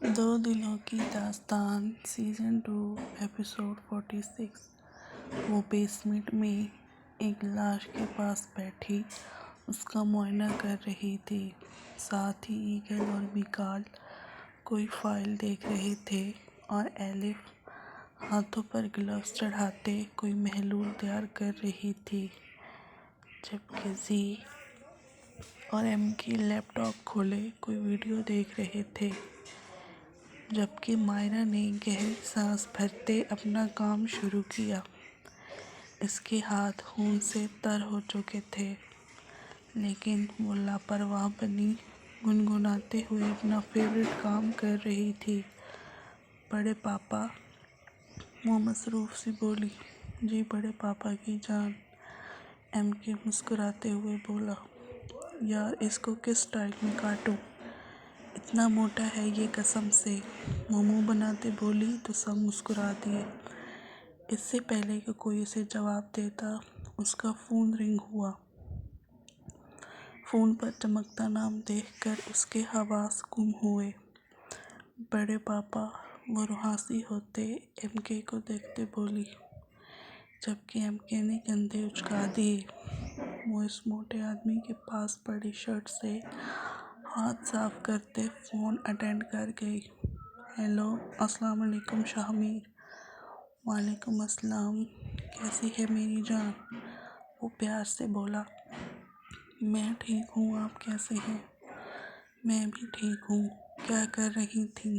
دو دلوں کی داستان سیزن 2 ایپیسوڈ 46۔ وہ بیسمنٹ میں ایک لاش کے پاس بیٹھی اس کا معائنہ کر رہی تھی۔ ساتھ ہی ایگل اور میکال کوئی فائل دیکھ رہے تھے اور ایلف ہاتھوں پر گلوز چڑھاتے کوئی محلول تیار کر رہی تھی، جبکہ زی اور ایم کے لیپ ٹاپ کھولے کوئی ویڈیو دیکھ رہے تھے، جبکہ مائرا نے گہری سانس بھرتے اپنا کام شروع کیا۔ اس کے ہاتھ خون سے تر ہو چکے تھے، لیکن وہ لاپرواہ بنی گنگناتے ہوئے اپنا فیورٹ کام کر رہی تھی۔ بڑے پاپا، وہ مصروف سی بولی۔ جی بڑے پاپا کی جان، ایم کے مسکراتے ہوئے بولا۔ یار اس کو کس سٹائل میں کاٹوں، اتنا موٹا ہے یہ قسم سے، وہ منہ بناتے بولی تو سب مسکرا دیے۔ اس سے پہلے کہ کوئی اسے جواب دیتا، اس کا فون رنگ ہوا۔ فون پر چمکتا نام دیکھ کر اس کے حواس گم ہوئے۔ بڑے پاپا، وہ روحانسی ہوتے ایم کے کو دیکھتے بولی، جبکہ ایم کے نے کندھے اچکا دیے۔ وہ اس موٹے آدمی کے پاس پڑی شرٹ سے ہاتھ صاف کرتے فون اٹینڈ کر گئی۔ ہیلو، السلام علیکم شاہ میر۔ وعلیکم السلام، کیسی ہے میری جان؟ وہ پیار سے بولا۔ میں ٹھیک ہوں، آپ کیسے ہیں؟ میں بھی ٹھیک ہوں، کیا کر رہی تھیں؟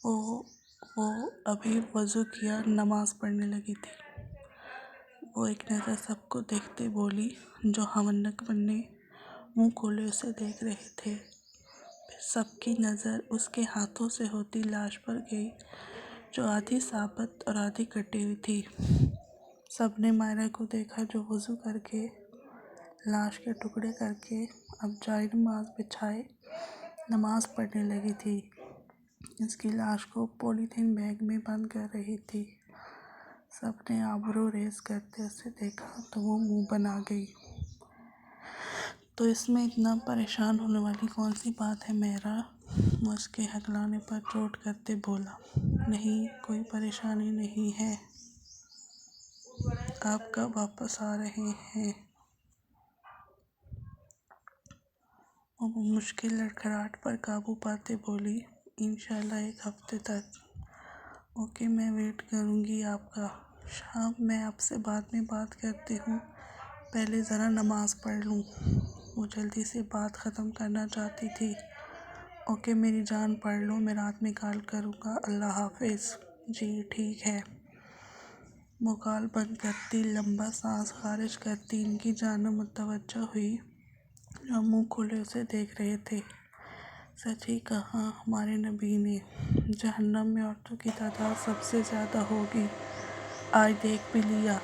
وہ ابھی وضو کیا نماز پڑھنے لگی تھی۔ وہ ایک نظر سب کو دیکھتے بولی، جو ہونک بنے منہ کھولے اسے دیکھ رہے تھے۔ پھر سب کی نظر اس کے ہاتھوں سے ہوتی لاش پر گئی، جو آدھی ثابت اور آدھی کٹی ہوئی تھی۔ سب نے مائرا کو دیکھا جو وضو کر کے لاش کے ٹکڑے کر کے اب جائے نماز بچھائے نماز پڑھنے لگی تھی۔ اس کی لاش کو پولیتھین بیگ میں بند کر رہی تھی۔ سب نے آبرو ریز کرتے اسے دیکھا تو وہ منہ بنا گئی۔ تو اس میں اتنا پریشان ہونے والی کون سی بات ہے میرا؟ وہ اس کے ہکلانے پر چوٹ کرتے بولا۔ نہیں، کوئی پریشانی نہیں ہے۔ آپ کب واپس آ رہے ہیں؟ وہ مشکل لڑکھڑاہٹ پر قابو پاتے بولی، انشاءاللہ ایک ہفتے تک۔ اوکے، میں ویٹ کروں گی آپ کا۔ شام میں آپ سے بعد میں بات کرتی ہوں، پہلے ذرا نماز پڑھ لوں۔ وہ جلدی سے بات ختم کرنا چاہتی تھی۔ اوکے میری جان، پڑھ لو، میں رات میں کال کروں گا، اللہ حافظ۔ جی ٹھیک ہے۔ وہ کال بند کرتی لمبا سانس خارج کرتی ان کی جانب متوجہ ہوئی، جو منہ کھولے اسے دیکھ رہے تھے۔ سچ ہی کہا ہمارے نبی نے، جہنم میں عورتوں کی تعداد سب سے زیادہ ہوگی، آج دیکھ بھی لیا۔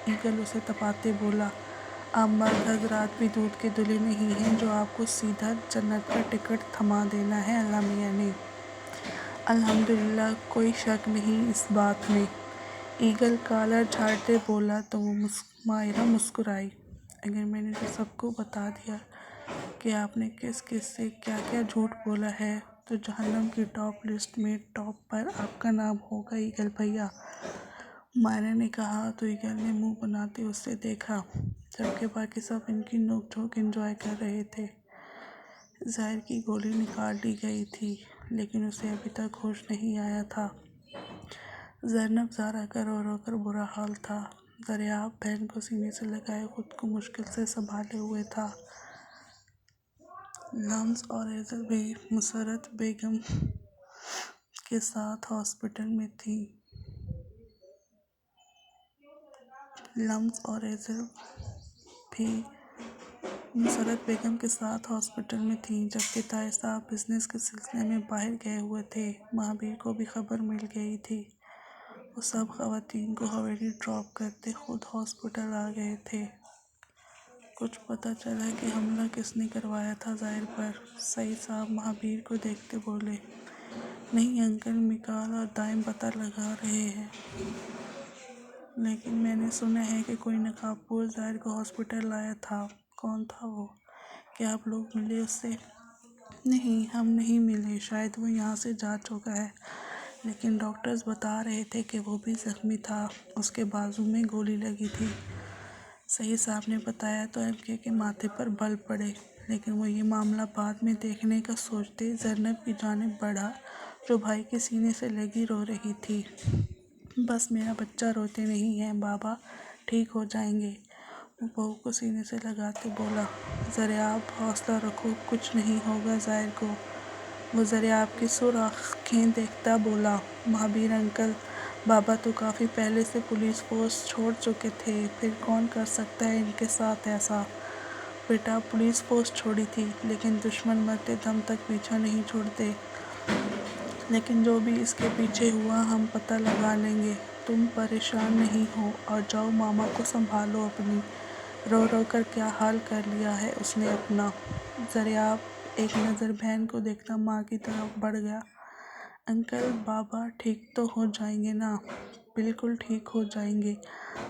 ایگل اسے تپاتے بولا، آپ مرد حضرات بھی دودھ کے دلے نہیں ہیں جو آپ کو سیدھا جنت کا ٹکٹ تھما دینا ہے اللہ میاں نے۔ الحمدللہ، کوئی شک نہیں اس بات میں۔ ایگل کالر جھاڑتے بولا تو وہ مائرا مسکرائی۔ اگر میں نے سب کو بتا دیا کہ آپ نے کس کس سے کیا کیا جھوٹ بولا ہے تو جہنم کی ٹاپ لسٹ میں ٹاپ پر آپ کا نام ہوگا ایگل بھیا، مائرا نے کہا تو ایگل نے منہ بناتے اسے دیکھا، جبکہ باقی سب ان کی نوک جھوک انجوائے کر رہے تھے۔ زہر کی گولی نکال لی گئی تھی، لیکن اسے ابھی تک ہوش نہیں آیا تھا۔ زینب زارا کا رو رو کر برا حال تھا۔ دریاب بہن کو سینے سے لگائے خود کو مشکل سے سنبھالے ہوئے تھا۔ لمز اور ایزل بھی مسرت بیگم کے ساتھ ہاسپٹل میں تھیں۔ جبکہ طاہر صاحب بزنس کے سلسلے میں باہر گئے ہوئے تھے۔ مہابیر کو بھی خبر مل گئی تھی۔ وہ سب خواتین کو حویلی ڈراپ کرتے خود ہاسپٹل آ گئے تھے۔ کچھ پتہ چلا کہ حملہ کس نے کروایا تھا ظاہر پر؟ سعید صاحب مہابیر کو دیکھتے بولے۔ نہیں انکل، میکال اور دائم پتہ لگا رہے ہیں، لیکن میں نے سنا ہے کہ کوئی نقاب پوش ظاہر کو ہاسپٹل لایا تھا۔ کون تھا وہ؟ کیا آپ لوگ ملے اس سے؟ نہیں، ہم نہیں ملے، شاید وہ یہاں سے جا چکا ہے، لیکن ڈاکٹرز بتا رہے تھے کہ وہ بھی زخمی تھا، اس کے بازو میں گولی لگی تھی۔ سعید صاحب نے بتایا تو MK کے ماتھے پر بل پڑے، لیکن وہ یہ معاملہ بعد میں دیکھنے کا سوچتے زینب کی جانب بڑھا جو بھائی کے سینے سے لگی رو رہی تھی۔ بس میرا بچہ روتے نہیں ہے بابا، ٹھیک ہو جائیں گے، وہ بہو کو سینے سے لگاتے بولا۔ ذرا آپ حوصلہ رکھو، کچھ نہیں ہوگا ظاہر کو، وہ ذرا آپ کی سرخ آنکھیں دیکھتا بولا۔ مہابیر انکل، بابا تو کافی پہلے سے پولیس فورس چھوڑ چکے تھے، پھر کون کر سکتا ہے ان کے ساتھ ایسا؟ بیٹا پولیس فورس چھوڑی تھی، لیکن دشمن مرتے دم تک پیچھا نہیں چھوڑتے، لیکن جو بھی اس کے پیچھے ہوا ہم پتہ لگا لیں گے، تم پریشان نہیں ہو اور جاؤ ماما کو سنبھالو اپنی، رو رو کر کیا حال کر لیا ہے اس نے اپنا۔ ذرا آپ ایک نظر بہن کو دیکھتا ماں کی طرف بڑھ گیا۔ انکل، بابا ٹھیک تو ہو جائیں گے نا؟ بالکل ٹھیک ہو جائیں گے،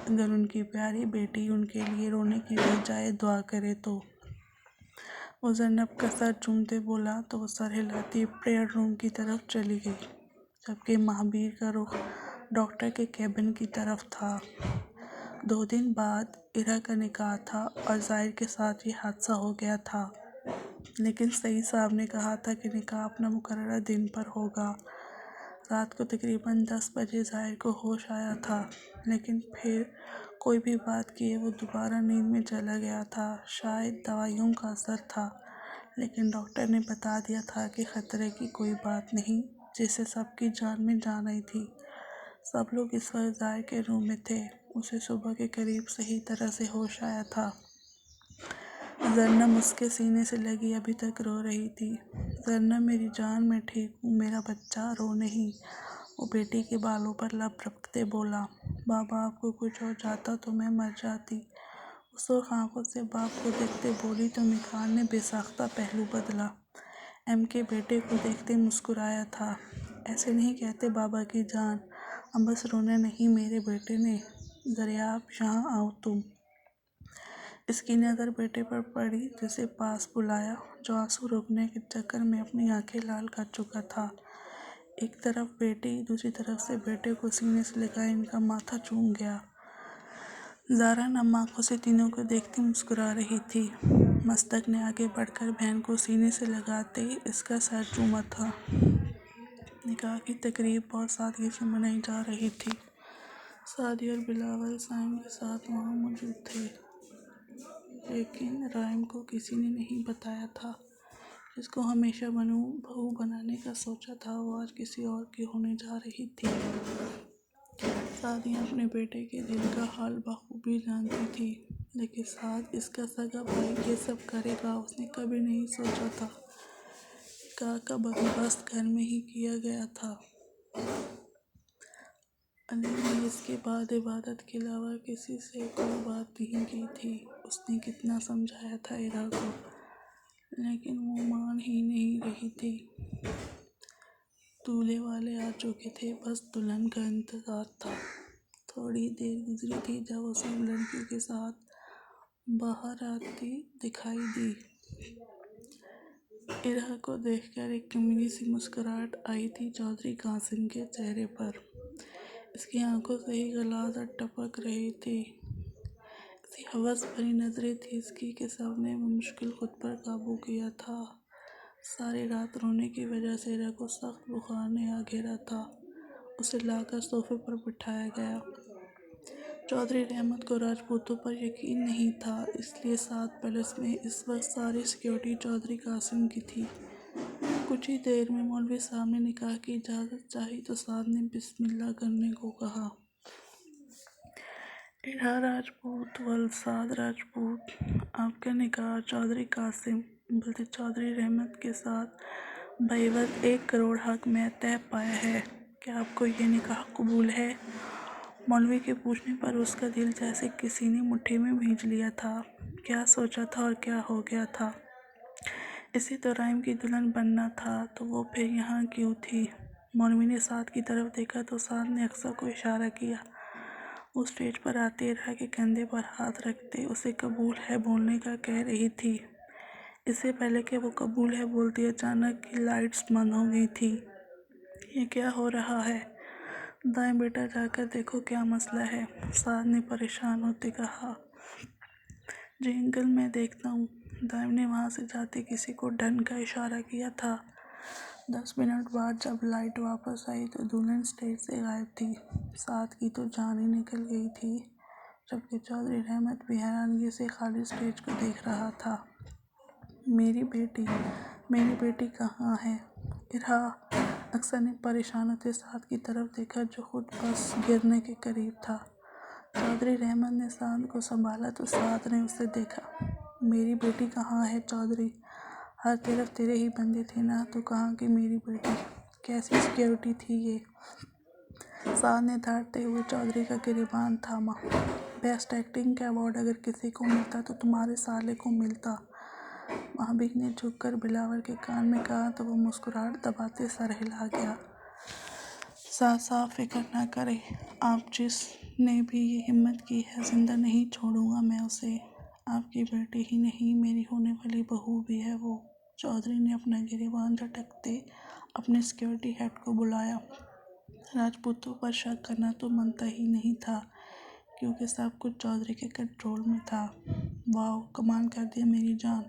اگر ان کی پیاری بیٹی ان کے لیے رونے کی بجائے دعا کرے تو۔ وہ زینب کا سر چومتے بولا تو وہ سر ہلاتی پریئر روم کی طرف چلی گئی، جبکہ مہابیر کا رخ ڈاکٹر کے کیبن کی طرف تھا۔ 2 دن بعد ارا کا نکاح تھا اور ظاہر کے ساتھ یہ حادثہ ہو گیا تھا، لیکن سعید صاحب نے کہا تھا کہ نکاح اپنا مقررہ دن پر ہوگا۔ رات کو تقریباً 10 بجے ظاہر کو ہوش آیا تھا، لیکن پھر کوئی بھی بات کیے وہ دوبارہ نیند میں چلا گیا تھا۔ شاید دوائیوں کا اثر تھا، لیکن ڈاکٹر نے بتا دیا تھا کہ خطرے کی کوئی بات نہیں، جس سے سب کی جان میں جان آئی تھی۔ سب لوگ اس وقت ظاہر کے روم میں تھے، اسے صبح کے قریب صحیح طرح سے ہوش آیا تھا۔ زینب اس کے سینے سے لگی ابھی تک رو رہی تھی۔ زینب میری جان، میں ٹھیک ہوں، میرا بچہ، رو نہیں، وہ بیٹی کے بالوں پر لب رکھتے بولا۔ بابا آپ کو کچھ ہو جاتا تو میں مر جاتی، وہ سرخ آنکھوں سے باپ کو دیکھتے بولی تو میخان نے بے ساختہ پہلو بدلا۔ MK بیٹے کو دیکھتے مسکرایا تھا۔ ایسے نہیں کہتے بابا کی جان، اب بس رونا نہیں میرے بیٹے نے، ذرا آپ یہاں آؤ تم۔ اس کی نظر بیٹے پر پڑی جسے پاس بلایا، جو آنسو روکنے کے چکر میں اپنی آنکھیں لال کر چکا تھا۔ ایک طرف بیٹی، دوسری طرف سے بیٹے کو سینے سے لگائے ان کا ماتھا چوم گیا۔ زارا نم آنکھوں سے تینوں کو دیکھتی مسکرا رہی تھی۔ مصدق نے آگے بڑھ کر بہن کو سینے سے لگاتے اس کا سر چوما تھا۔ نکاح کی تقریب بہت سادگی سے منائی جا رہی تھی۔ سعدی اور بلاول صائم کے ساتھ وہاں موجود تھے، لیکن رائم کو کسی نے نہیں بتایا تھا۔ جس کو ہمیشہ بہو بنانے کا سوچا تھا وہ آج کسی اور کی ہونے جا رہی تھی۔ سعدیہ اپنے بیٹے کے دل کا حال بخوبی جانتی تھی، لیکن ساتھ اس کا سگا بھائی یہ سب کرے گا اس نے کبھی نہیں سوچا تھا۔ نکاح کا بندوبست گھر میں ہی کیا گیا تھا۔ علی نے اس کے بعد عبادت کے علاوہ کسی سے کوئی بات نہیں کی تھی۔ اس نے کتنا سمجھایا تھا ارا کو، لیکن وہ مان ہی نہیں رہی تھی۔ دولہے والے آ چکے تھے، بس دلہن کا انتظار تھا۔ تھوڑی دیر گزری تھی جب وہ سب لڑکیوں کے ساتھ باہر آتی دکھائی دی۔ ارا کو دیکھ کر ایک کمیلی سی مسکراہٹ آئی تھی چودھری قاسم کے چہرے پر۔ اس کی آنکھوں سے ہی غلاظت ٹپک رہی تھی۔ ایسی ہوس بھری نظریں تھی اس کی کہ سب نے بمشکل خود پر قابو کیا تھا۔ ساری رات رونے کی وجہ سے ارا کو سخت بخار نے آ گھیرا تھا۔ اسے لا کر صوفے پر بٹھایا گیا۔ چودھری رحمت کو راجپوتوں پر یقین نہیں تھا، اس لیے ساتھ پیلس میں اس وقت ساری سیکورٹی چودھری قاسم کی تھی۔ کچھ ہی دیر میں مولوی صاحب نے نکاح کی اجازت چاہی تو سعد نے بسم اللہ کرنے کو کہا۔ ارا راجپوت والسعد راجپوت، آپ کا نکاح چودھری قاسم بلکہ چودھری رحمت کے ساتھ بعوض 1 کروڑ حق میں طے پایا ہے۔ کیا آپ کو یہ نکاح قبول ہے؟ مولوی کے پوچھنے پر اس کا دل جیسے کسی نے مٹھی میں بھینچ لیا تھا۔ کیا سوچا تھا اور کیا ہو گیا تھا؟ اسے تو رائم کی دلہن بننا تھا، تو وہ پھر یہاں کیوں تھی؟ مولوی نے سعد کی طرف دیکھا تو سعد نے اقصی کو اشارہ کیا۔ وہ اسٹیج پر آتے ارا کے کندھے پر ہاتھ رکھتے اسے قبول ہے بولنے کا کہہ رہی تھی، اس سے پہلے کہ وہ قبول ہے بولتی اچانک کی لائٹس بند ہو گئی تھی۔ یہ کیا ہو رہا ہے؟ دائیں بیٹا جا کر دیکھو کیا مسئلہ ہے، سعد نے پریشان ہوتے کہا۔ جی انکل میں دیکھتا ہوں۔ دائم نے وہاں سے جاتے کسی کو ڈن کا اشارہ کیا تھا۔ 10 منٹ بعد جب لائٹ واپس آئی تو دلہن اسٹیج سے غائب تھی۔ سعد کی تو جان ہی نکل گئی تھی، جبکہ چودھری رحمت بھی حیرانگی سے خالی اسٹیج کو دیکھ رہا تھا۔ میری بیٹی کہاں ہے؟ ارہا اکثر نے پریشان ہوتے سعد کی طرف دیکھا جو خود بس گرنے کے قریب تھا۔ چودھری رحمت نے سعد کو سنبھالا تو سعد نے اسے دیکھا۔ میری بیٹی کہاں ہے چودھری؟ ہر طرف تیرے ہی بندے تھے نا، تو کہاں کی میری بیٹی؟ کیسی سیکیورٹی تھی یہ؟ سعد نے دھاڑتے ہوئے چودھری کا گریبان تھاما۔ بیسٹ ایکٹنگ کا ایوارڈ اگر کسی کو ملتا تو تمہارے سالے کو ملتا۔ محبوب نے جھک کر بلاول کے کان میں کہا تو وہ مسکراہٹ دباتے سر ہلا گیا۔ سعد صاحب فکر نہ کریں، آپ جس نے بھی یہ ہمت کی ہے زندہ نہیں چھوڑوں گا میں اسے۔ آپ کی بیٹی ہی نہیں میری ہونے والی بہو بھی ہے وہ۔ چودھری نے اپنا گریبان جھٹکتے اپنے سیکیورٹی ہیڈ کو بلایا۔ راجپوتوں پر شک کرنا تو بنتا ہی نہیں تھا کیونکہ سب کچھ چودھری کے کنٹرول میں تھا۔ واو کمال کر دیا میری جان۔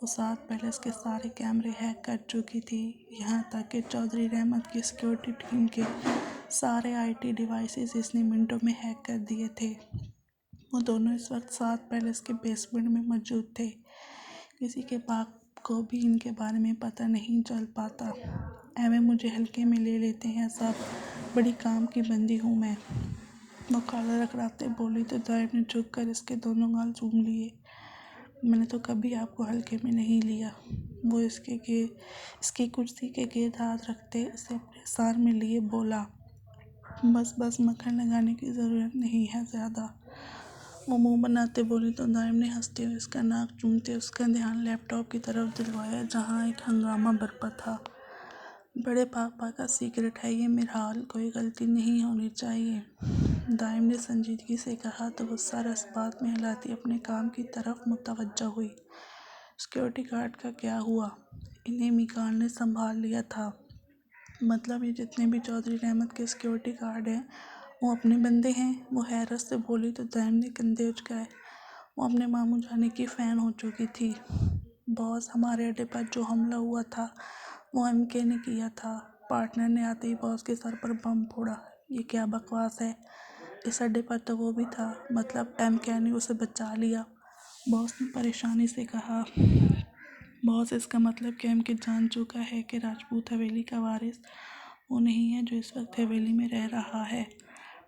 وہ سعد پیلس کے سارے کیمرے ہیک کر چکی تھی، یہاں تک کہ چودھری رحمت کی سیکیورٹی ٹیم کے سارے آئی ٹی ڈیوائسز اس نے منٹوں میں ہیک کر دیے تھے۔ وہ دونوں اس وقت سعد پیلس کے بیسمنٹ میں موجود تھے۔ کسی کے باپ کو بھی ان کے بارے میں پتہ نہیں چل پاتا۔ ایویں مجھے ہلکے میں لے لیتے ہیں سب، بڑی کام کی بندی ہوں میں، وہ کالر رگڑاتے بولی تو دائم نے جھک کر اس کے دونوں گال چوم لیے۔ میں نے تو کبھی آپ کو ہلکے میں نہیں لیا۔ وہ اس کی کرسی کے گرد ہاتھ رکھتے اسے اپنے سار میں لیے بولا، بس مکھن لگانے کی ضرورت نہیں ہے زیادہ۔ وہ منہ بناتے بولی تو دائم نے ہنستے ہوئے اس کا ناک چومتے اس کا دھیان لیپ ٹاپ کی طرف دلوایا جہاں ایک ہنگامہ برپا تھا۔ بڑے پاپا کا سیکرٹ ہے یہ میرحال، کوئی غلطی نہیں ہونی چاہیے، دائم نے سنجیدگی سے کہا تو وہ سر اس بات میں ہلاتی اپنے کام کی طرف متوجہ ہوئی۔ سیکیورٹی گارڈ کا کیا ہوا؟ انہیں میکال نے سنبھال لیا تھا۔ مطلب یہ جتنے بھی چودھری رحمت کے سیکیورٹی گارڈ ہیں وہ اپنے بندے ہیں؟ وہ حیرت سے بولی تو دائم نے کندھے اچکائے۔ وہ اپنے ماموں جانے کی فین ہو چکی تھی۔ باس ہمارے اڈے پر جو حملہ ہوا تھا وہ ایم کے نے کیا تھا، پارٹنر نے آتے ہی باس کے سر پر بم پھوڑا۔ یہ کیا بکواس ہے؟ اس اڈے پر تو وہ بھی تھا، مطلب ایم کے نے اسے بچا لیا، باس نے پریشانی سے کہا۔ باس اس کا مطلب کہ ایم کے جان چکا ہے کہ راجپوت حویلی کا وارث وہ نہیں ہے جو اس وقت حویلی میں رہ رہا ہے،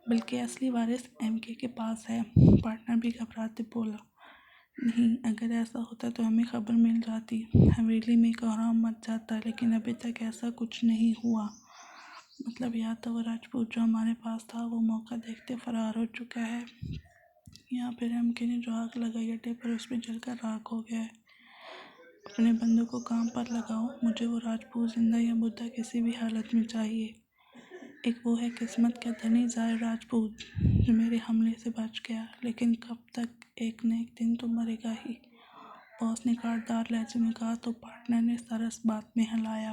بلکہ اصلی وارث ایم کے پاس ہے، پارٹنر بھی گھبراتے بولا۔ نہیں، اگر ایسا ہوتا تو ہمیں خبر مل جاتی، حویلی میں کوہرام مچ جاتا، لیکن ابھی تک ایسا کچھ نہیں ہوا۔ مطلب یا تو وہ راجپوت جو ہمارے پاس تھا وہ موقع دیکھتے فرار ہو چکا ہے، یا پھر ایم کے نے جو آگ لگائی اڈے پر اس میں جل کر راکھ ہو گیا ہے۔ اپنے بندوں کو کام پر لگاؤ، مجھے وہ راجپوت زندہ یا مردہ کسی بھی حالت میں چاہیے۔ ایک وہ ہے قسمت کا دھنی ظاہر راجپوت جو میرے حملے سے بچ گیا، لیکن کب تک؟ ایک نہ ایک دن تو مرے گا ہی، باس نے کاٹدار لہجے میں کہا تو پارٹنر نے سر اس بات میں ہلایا۔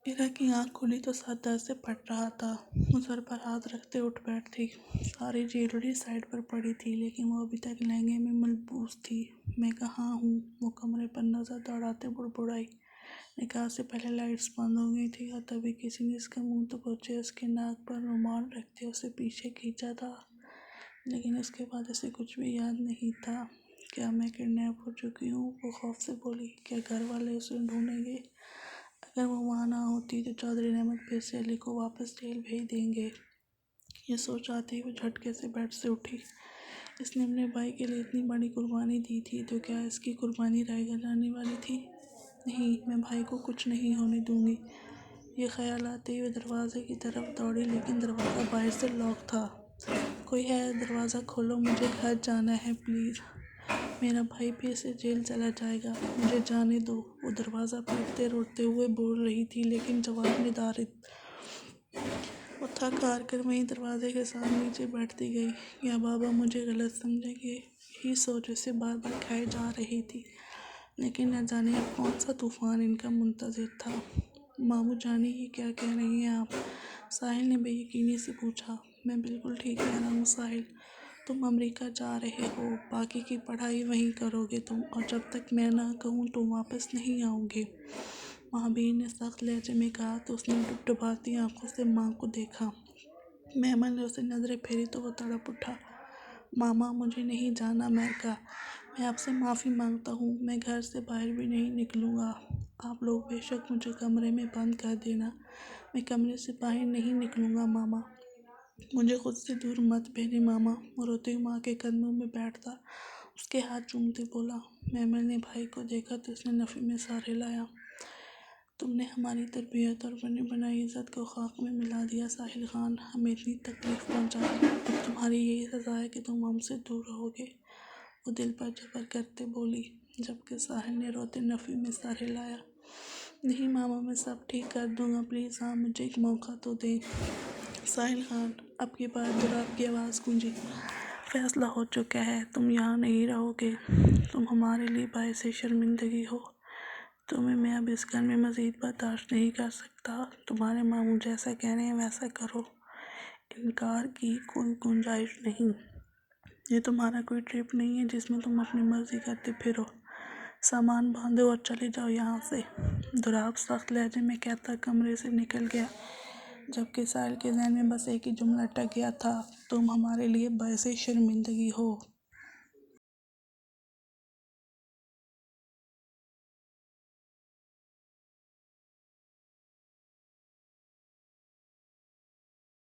ارا کی آنکھ کھلی تو سر درد سے پھٹ رہا تھا، وہ سر پر ہاتھ رکھتے اٹھ بیٹھی۔ ساری جیولری سائڈ پر پڑی تھی لیکن وہ ابھی تک لہنگے میں ملبوس تھی۔ میں کہاں ہوں؟ وہ کمرے پر نظر دوڑاتے بڑبڑائی۔ نکاح سے پہلے لائٹس بند ہو گئی تھی اور تبھی کسی نے اس کے منہ تک پہنچے اس کے ناک پر رومال رکھتے اسے پیچھے کھینچا تھا، لیکن اس کے بعد اسے کچھ بھی یاد نہیں تھا۔ کیا میں کڈنیپ ہو چکی ہوں؟ وہ خوف سے بولی۔ کیا گھر والے اسے ڈھونڈیں گے؟ اگر وہ وہاں نہ ہوتی تو چودھری رحمت پھر سے علی کو واپس جیل بھیج دیں گے۔ یہ سوچ آتے ہی وہ جھٹکے سے بیڈ سے اٹھی۔ اس نے اپنے بھائی کے لیے اتنی بڑی قربانی دی تھی تو کیا اس کی قربانی رائے گاں جانے والی تھی؟ نہیں، میں بھائی کو کچھ نہیں ہونے دوں گی۔ یہ خیال آتے ہی وہ دروازے کی طرف دوڑی لیکن دروازہ باہر سے لاک تھا۔ کوئی ہے؟ دروازہ کھولو، مجھے گھر جانا ہے پلیز، میرا بھائی پھر سے جیل چلا جائے گا، مجھے جانے دو، وہ دروازہ پیٹتے روتے ہوئے بول رہی تھی لیکن جواب ندارد۔ وہ تھک ہار کر وہیں دروازے کے ساتھ نیچے بیٹھتی گئی۔ کیا بابا مجھے غلط سمجھیں گے؟ یہی سوچ اسے بار بار کھائے جا رہی تھی، لیکن نہ جانے اب کون سا طوفان ان کا منتظر تھا۔ ماموں جانے یہ کیا کہہ رہی ہیں آپ؟ ساحل نے بے یقینی سے پوچھا۔ میں بالکل ٹھیک کہہ رہا ہوں ساحل، تم امریکہ جا رہے ہو، باقی کی پڑھائی وہیں کرو گے تم، اور جب تک میں نہ کہوں تم واپس نہیں آؤ گے۔ مہابیر نے سخت لہجے میں کہا تو اس نے ڈبڈباتی آنکھوں سے ماں کو دیکھا۔ مہمل نے اسے نظریں پھیری تو وہ تڑپ اٹھا۔ ماما مجھے نہیں جانا امریکہ، میں آپ سے معافی مانگتا ہوں، میں گھر سے باہر بھی نہیں نکلوں گا۔ آپ لوگ بے شک مجھے کمرے میں بند کر دینا، میں کمرے سے باہر نہیں نکلوں گا ماما، مجھے خود سے دور مت بھیجیں ماما۔ وہ روتے ہوئے ماں کے قدموں میں بیٹھتا اس کے ہاتھ چومتے بولا۔ مہمل نے بھائی کو دیکھا تو اس نے نفی میں سر ہلایا۔ تم نے ہماری تربیت اور بنی بنائی عزت کو خاک میں ملا دیا ساحل خان، ہمیں اتنی تکلیف پہنچائی، اب تمہاری یہی سزا ہے کہ تم ہم سے دور رہو گے، وہ دل پر جبر کرتے بولی، جبکہ ساحل نے روتے نفی میں سر ہلایا۔ نہیں ماما میں سب ٹھیک کر دوں گا، پلیز ہاں مجھے ایک موقع تو دیں۔ ساحل خان، اب کی بار دوراب کی آواز گونجی۔ فیصلہ ہو چکا ہے، تم یہاں نہیں رہو گے، تم ہمارے لیے باعث شرمندگی ہو، تمہیں میں اب اس گھر میں مزید برداشت نہیں کر سکتا، تمہارے ماموں جیسا کہہ رہے ہیں ویسا کرو، انکار کی کوئی گنجائش نہیں، یہ تمہارا کوئی ٹرپ نہیں ہے جس میں تم اپنی مرضی کرتے پھرو، سامان باندھو اور چلے جاؤ یہاں سے۔ دوراب سخت لہجے میں کہتا کمرے سے نکل گیا، جبکہ ساحل کے ذہن میں بس ایک ہی جملہ اٹک گیا تھا، تم ہمارے لیے باعث شرمندگی ہو۔